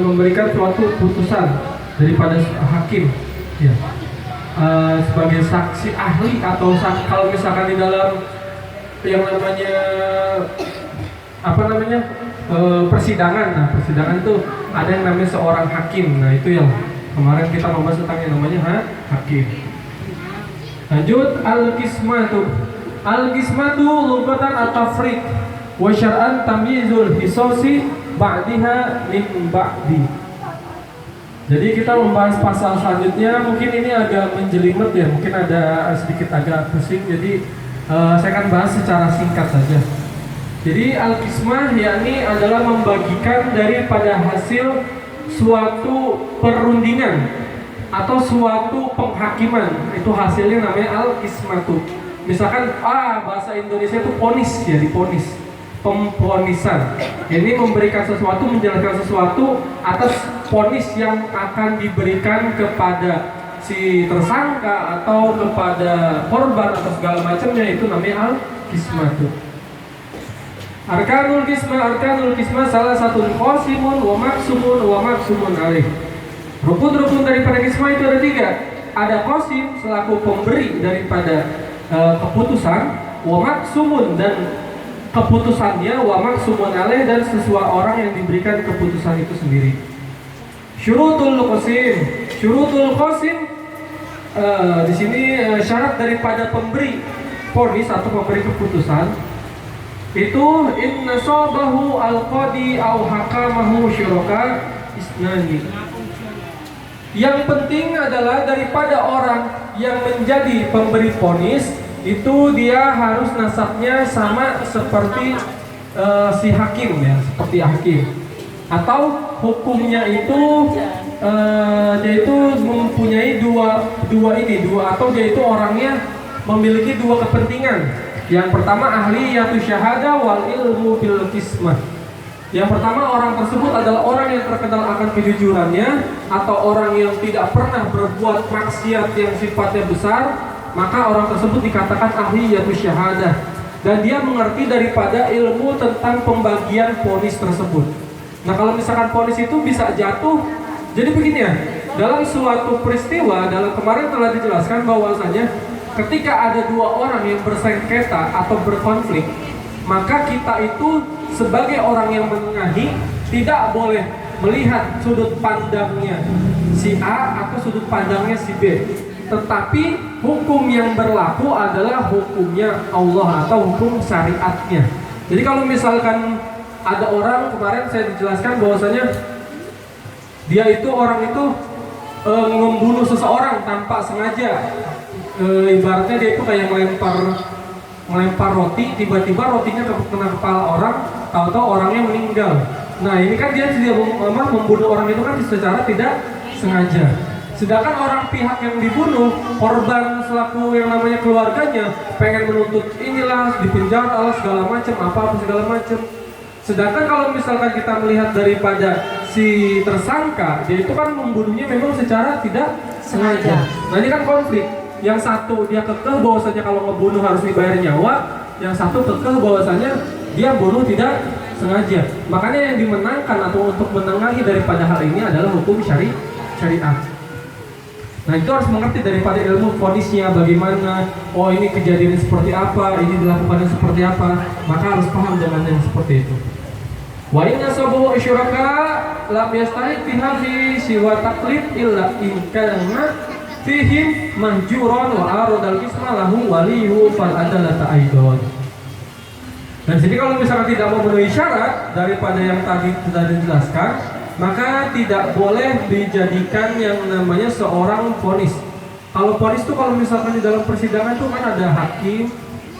memberikan suatu putusan daripada hakim, ya, sebagai saksi ahli atau kalau misalkan di dalam yang namanya persidangan. Nah, persidangan itu ada yang namanya seorang hakim. Nah, itu yang kemarin kita membahas tentang yang namanya hakim. Lanjut, al-qismatu. Al-qismatu lugatan at-tafriq wa syar'an tamyizul hisasi ba'diha min ba'di. Jadi kita membahas pasal selanjutnya. Mungkin ini agak menjelimet ya, mungkin ada sedikit agak pusing. Jadi saya akan bahas secara singkat saja. Jadi al-qismah yakni adalah membagikan daripada hasil suatu perundingan atau suatu penghakiman. Itu hasilnya namanya al-qismatu. Misalkan bahasa Indonesia itu ponis, ya, diponis, pemponisan. Ini memberikan sesuatu, menjelaskan sesuatu atas ponis yang akan diberikan kepada si tersangka atau kepada korban atau segala macamnya, itu namanya al-qismatu. Arkanul qismah salah satu qasimun wa maksumun alaih. Rukun-rukun daripada qismah itu ada 3. Ada qasim selaku pemberi daripada keputusan, wa maksumun dan keputusannya, wa maksumun alaih dan sesuatu orang yang diberikan keputusan itu sendiri. Syurutul qasim di sini syarat daripada pemberi vonis atau pemberi keputusan itu inna sabahu al-qadi au hakamahu syuraka isnani. Yang penting adalah daripada orang yang menjadi pemberi vonis itu dia harus nasabnya sama seperti si hakim, ya, seperti hakim, atau hukumnya itu dia itu mempunyai dua atau dia itu orangnya memiliki 2 kepentingan. Yang pertama ahliyatu syahadah wal ilmu bil qismah. Yang pertama, orang tersebut adalah orang yang terkenal akan kejujurannya atau orang yang tidak pernah berbuat maksiat yang sifatnya besar, maka orang tersebut dikatakan ahliyatu syahadah dan dia mengerti daripada ilmu tentang pembagian vonis tersebut. Nah, kalau misalkan vonis itu bisa jatuh, jadi begini ya, dalam suatu peristiwa, dalam kemarin telah dijelaskan bahwasanya ketika ada 2 orang yang bersengketa atau berkonflik, maka kita itu sebagai orang yang menengahi tidak boleh melihat sudut pandangnya si A atau sudut pandangnya si B, tetapi hukum yang berlaku adalah hukumnya Allah atau hukum syariatnya. Jadi kalau misalkan ada orang, kemarin saya dijelaskan bahwasanya dia itu orang itu membunuh seseorang tanpa sengaja. Ibaratnya dia itu kayak melempar roti, tiba-tiba rotinya kena kepala orang, tahu-tahu orangnya meninggal. Nah, ini kan dia membunuh orang itu kan secara tidak sengaja. Sedangkan orang pihak yang dibunuh, korban selaku yang namanya keluarganya, pengen menuntut inilah, dipenjara, segala macam, apa segala macam. Sedangkan kalau misalkan kita melihat daripada si tersangka, dia itu kan membunuhnya memang secara tidak sengaja. Nah, ini kan konflik. Yang satu dia kekeh bahwasanya kalau ngebunuh harus dibayar nyawa, yang satu kekeh bahwasanya dia bunuh tidak sengaja. Makanya yang dimenangkan atau untuk menengahi daripada hal ini adalah hukum syariat. Nah, itu harus mengerti daripada ilmu vonisnya bagaimana. Oh, ini kejadian seperti apa, ini dilakukan seperti apa, maka harus paham dengan yang seperti itu. Wa inna sabahu syuraka lam yastahiq fiha fi siwa taqlid illa in kana fihim mahjuran wa aradal qisma lahu waliyu fal adalata aidon. Dan sini kalau misalkan tidak memenuhi syarat daripada yang tadi sudah dijelaskan, maka tidak boleh dijadikan yang namanya seorang vonis. Kalau vonis itu kalau misalkan di dalam persidangan itu kan ada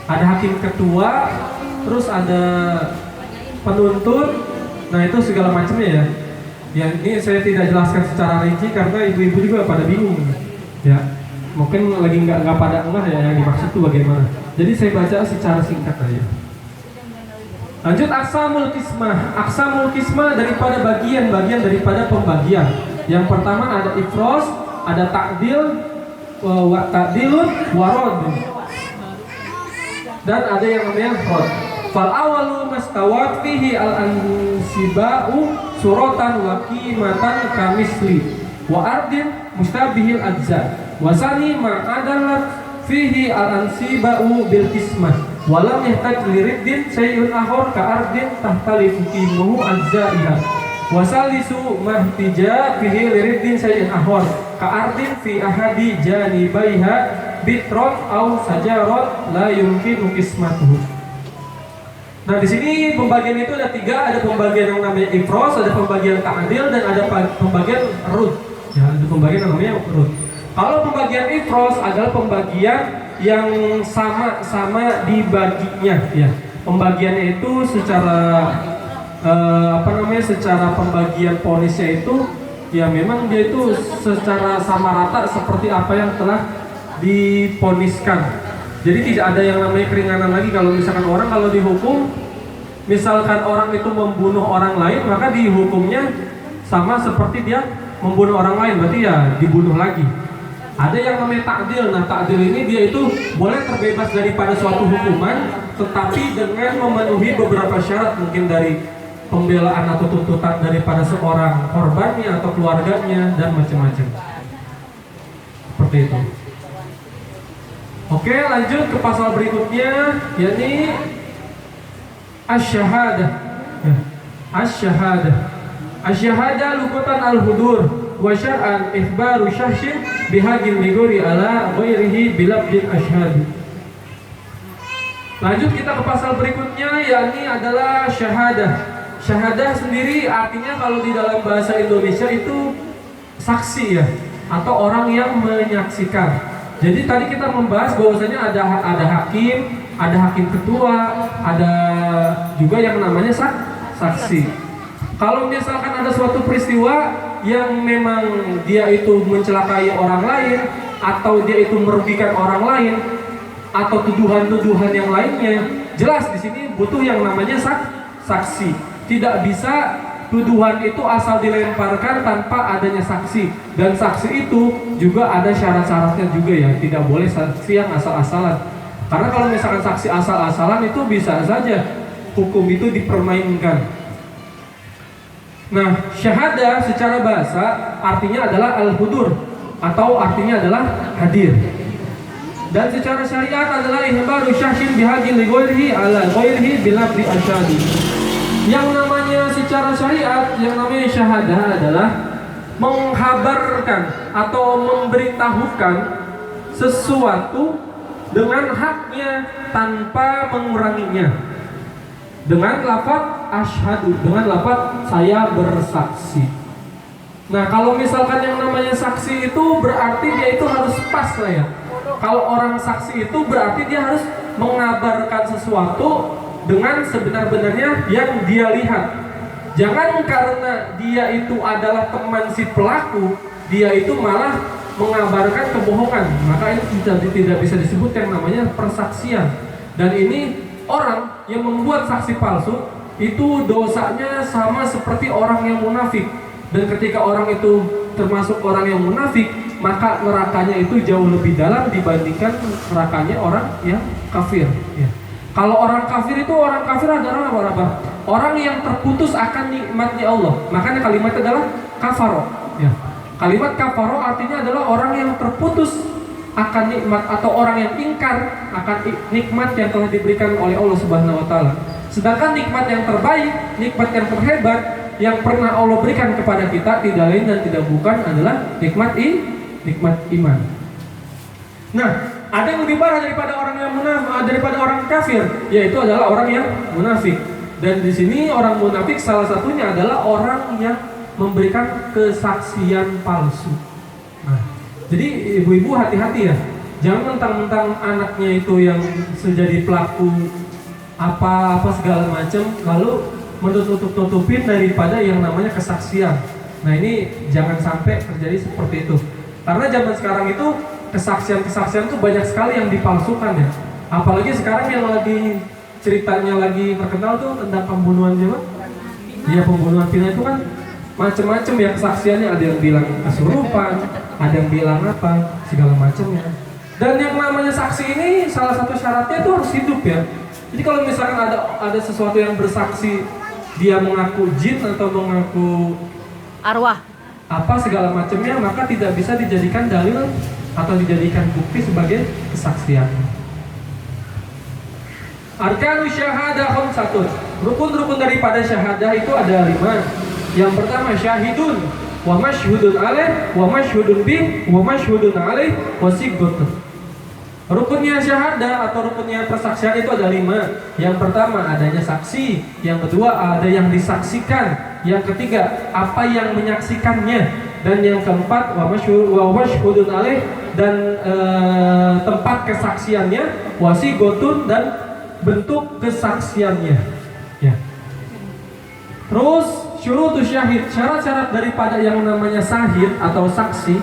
hakim ketua, terus ada penuntut, nah itu segala macamnya ya. Ya, ini saya tidak jelaskan secara rinci karena ibu-ibu juga pada bingung. Ya, mungkin lagi nggak pada enggak ya yang dimaksud itu bagaimana. Jadi saya baca secara singkat aja. Lanjut, aqsamul qismah daripada bagian-bagian daripada pembagian. Yang pertama ada ifros, ada ta'dilun warod, dan ada yang namanya rod. Fal awalu mastawat fihi al-ansiba'u suratan wa qimatan kamisli wa ardin mustabihil ajza wa sani ma'adalat fihi al-ansiba'u bil qismah wa lam yahtaj liriddin syai'un akhar ka ardin tahtalifu qimuhu ajza'iha wa salisu mahtija fihi liriddin syai'un akhar ka ardin fi ahadi janibaiha bitron au sajarat la yumkinu qismatuhu. Nah, di sini pembagian itu ada 3, ada pembagian yang namanya ifros, ada pembagian ta'dil, dan ada pembagian rud. Ya, ada pembagian yang namanya rud. Kalau pembagian ifros adalah pembagian yang sama-sama dibaginya, ya. Pembagiannya itu secara secara pembagian ponisnya itu ya memang dia itu secara sama rata seperti apa yang telah diponiskan. Jadi tidak ada yang namanya keringanan lagi. Kalau misalkan orang kalau dihukum, misalkan orang itu membunuh orang lain, maka dihukumnya sama seperti dia membunuh orang lain, berarti ya dibunuh lagi. Ada yang namanya ta'dil. Nah, ta'dil ini dia itu boleh terbebas daripada suatu hukuman, tetapi dengan memenuhi beberapa syarat, mungkin dari pembelaan atau tuntutan daripada seorang korbannya atau keluarganya dan macam-macam. Seperti itu. Oke, lanjut ke pasal berikutnya, yakni asy-syahadah. Asy-syahadah. Asy-syahadah lughatan al-hudur wa syar'an ikhbaru syahsin bihaqil ligori ala ghairihi bilabdin asyhadu. Lanjut kita ke pasal berikutnya, yakni adalah syahadah. Syahadah sendiri artinya kalau di dalam bahasa Indonesia itu saksi ya, atau orang yang menyaksikan. Jadi tadi kita membahas bahwasanya ada hakim, ada hakim ketua, ada juga yang namanya saksi. Kalau misalkan ada suatu peristiwa yang memang dia itu mencelakai orang lain, atau dia itu merugikan orang lain, atau tuduhan-tuduhan yang lainnya, jelas di sini butuh yang namanya saksi. Tidak bisa tuduhan itu asal dilemparkan tanpa adanya saksi, dan saksi itu juga ada syarat-syaratnya juga ya, tidak boleh saksi yang asal-asalan. Karena kalau misalkan saksi asal-asalan itu bisa saja hukum itu dipermainkan. Nah, syahadah secara bahasa artinya adalah al-hudur, atau artinya adalah hadir. Dan secara syariat adalah ihbaru syahsin bihaqi li ghairihi ala ghairihi bilabdi asyhadu. Yang namanya secara syariat, yang namanya syahadah adalah menghabarkan atau memberitahukan sesuatu dengan haknya tanpa menguranginya, dengan lafaz asyhadu, dengan lafaz saya bersaksi. Nah, kalau misalkan yang namanya saksi itu berarti dia itu harus pas lah ya. Kalau orang saksi itu berarti dia harus mengabarkan sesuatu dengan sebenar-benarnya yang dia lihat. Jangan karena dia itu adalah teman si pelaku, dia itu malah mengabarkan kebohongan. Maka ini tidak bisa disebut yang namanya persaksian. Dan ini orang yang membuat saksi palsu itu dosanya sama seperti orang yang munafik. Dan ketika orang itu termasuk orang yang munafik, maka nerakanya itu jauh lebih dalam dibandingkan nerakanya orang yang kafir ya. Kalau orang kafir itu, orang kafir adalah apa? Orang yang terputus akan nikmatnya Allah. Makanya kalimatnya adalah kafaro ya. Kalimat kafaro artinya adalah orang yang terputus akan nikmat, atau orang yang ingkar akan nikmat yang telah diberikan oleh Allah Subhanahu wa taala. Sedangkan nikmat yang terbaik, nikmat yang terhebat yang pernah Allah berikan kepada kita tidak lain dan tidak bukan adalah nikmat iman. Nah, ada yang lebih parah daripada orang yang munafik, daripada orang kafir, yaitu adalah orang yang munafik. Dan di sini orang munafik salah satunya adalah orang yang memberikan kesaksian palsu. Nah, jadi ibu-ibu hati-hati ya, jangan mentang-mentang anaknya itu yang menjadi pelaku apa segala macam, lalu menutup-tutupin daripada yang namanya kesaksian. Nah, ini jangan sampai terjadi seperti itu. Karena zaman sekarang itu kesaksian-kesaksian itu banyak sekali yang dipalsukan ya. Apalagi sekarang yang lagi ceritanya lagi terkenal tuh tentang pembunuhan siapa? Iya, pembunuhan Vina itu kan macam-macam ya kesaksiannya, ada yang bilang kesurupan, ada yang bilang apa, segala macamnya. Dan yang namanya saksi ini salah satu syaratnya itu harus hidup ya. Jadi kalau misalkan ada sesuatu yang bersaksi, dia mengaku jin atau mengaku Arwah. apa segala macamnya, maka tidak bisa dijadikan dalil atau dijadikan bukti sebagai kesaksian. Arkanu syahadah khamsatun. Rukun-rukun daripada syahadah itu ada 5. Yang pertama syahidun, wa masyhudun alaih, wa masyhudun bih, wa masyhudun alaih, wa sighatun. Rukunnya syahadah atau rukunnya persaksian itu ada 5. Yang pertama adanya saksi, yang kedua ada yang disaksikan, yang ketiga apa yang menyaksikannya, dan yang keempat wa masyhudun alaih, dan tempat kesaksiannya, wa sighatun, dan bentuk kesaksiannya. Ya. Terus syurutus syahid, syarat-syarat daripada yang namanya sahid atau saksi,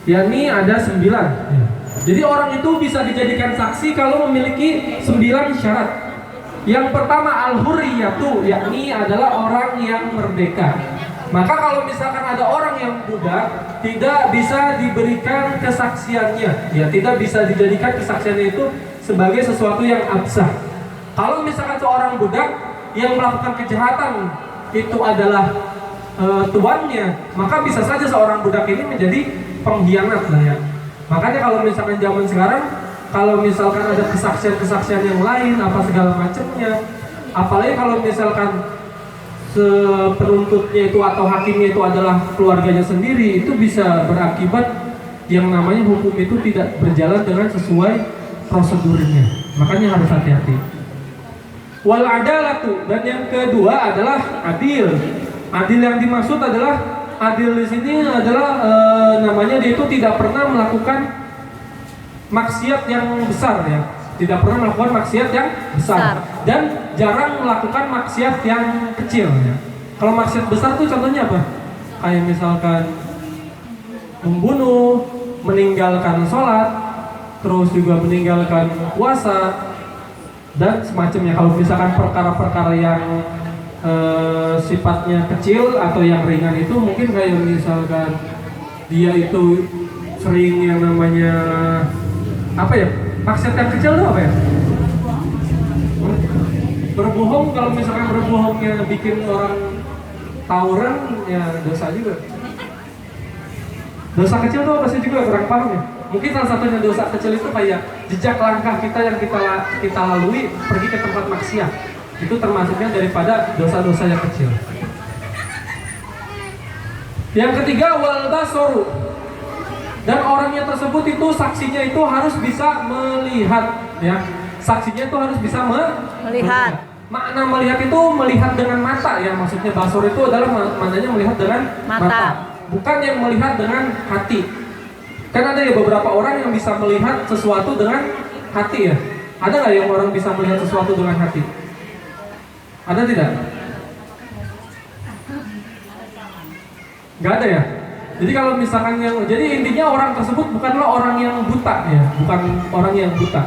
yakni ada 9. Ya. Jadi orang itu bisa dijadikan saksi kalau memiliki 9 syarat. Yang pertama al-hurriyatu, yakni adalah orang yang merdeka. Maka kalau misalkan ada orang yang budak, tidak bisa diberikan kesaksiannya, ya tidak bisa dijadikan kesaksiannya itu sebagai sesuatu yang absah. Kalau misalkan seorang budak yang melakukan kejahatan itu adalah tuannya, maka bisa saja seorang budak ini menjadi pengkhianat lah ya. Makanya kalau misalkan zaman sekarang, kalau misalkan ada kesaksian-kesaksian yang lain apa segala macamnya, apalagi kalau misalkan penuntutnya itu atau hakimnya itu adalah keluarganya sendiri, itu bisa berakibat yang namanya hukum itu tidak berjalan dengan sesuai prosedurnya. Makanya harus hati-hati. Wal adalatu, dan yang kedua adalah adil. Adil yang dimaksud adalah adil di sini adalah namanya dia itu tidak pernah melakukan maksiat yang besar ya, tidak pernah melakukan maksiat yang besar dan jarang melakukan maksiat yang kecil ya. Kalau maksiat besar tuh contohnya apa? Kayak misalkan membunuh, meninggalkan sholat, terus juga meninggalkan puasa dan semacamnya. Kalau misalkan perkara-perkara yang sifatnya kecil atau yang ringan itu mungkin kayak misalkan dia itu sering yang namanya apa ya, maksiat yang kecil itu apa ya, berbohong. Kalau misalkan berbohongnya bikin orang tawuran ya dosa juga. Dosa kecil itu apa sih juga kurang paham ya. Mungkin salah satunya dosa kecil itu kayak jejak langkah kita yang kita lalui pergi ke tempat maksiat. Itu termasuknya daripada dosa-dosa yang kecil. Yang ketiga wal basaru, dan orangnya tersebut itu saksinya itu harus bisa melihat ya. Saksinya itu harus bisa melihat. Makna melihat itu melihat dengan mata ya, maksudnya basor itu adalah maknanya melihat dengan mata. Bukan yang melihat dengan hati. Kan ada ya beberapa orang yang bisa melihat sesuatu dengan hati ya. Ada nggak yang orang bisa melihat sesuatu dengan hati? Ada tidak? Nggak ada ya? Jadi kalau misalkan jadi intinya orang tersebut bukanlah orang yang buta ya, bukan orang yang buta.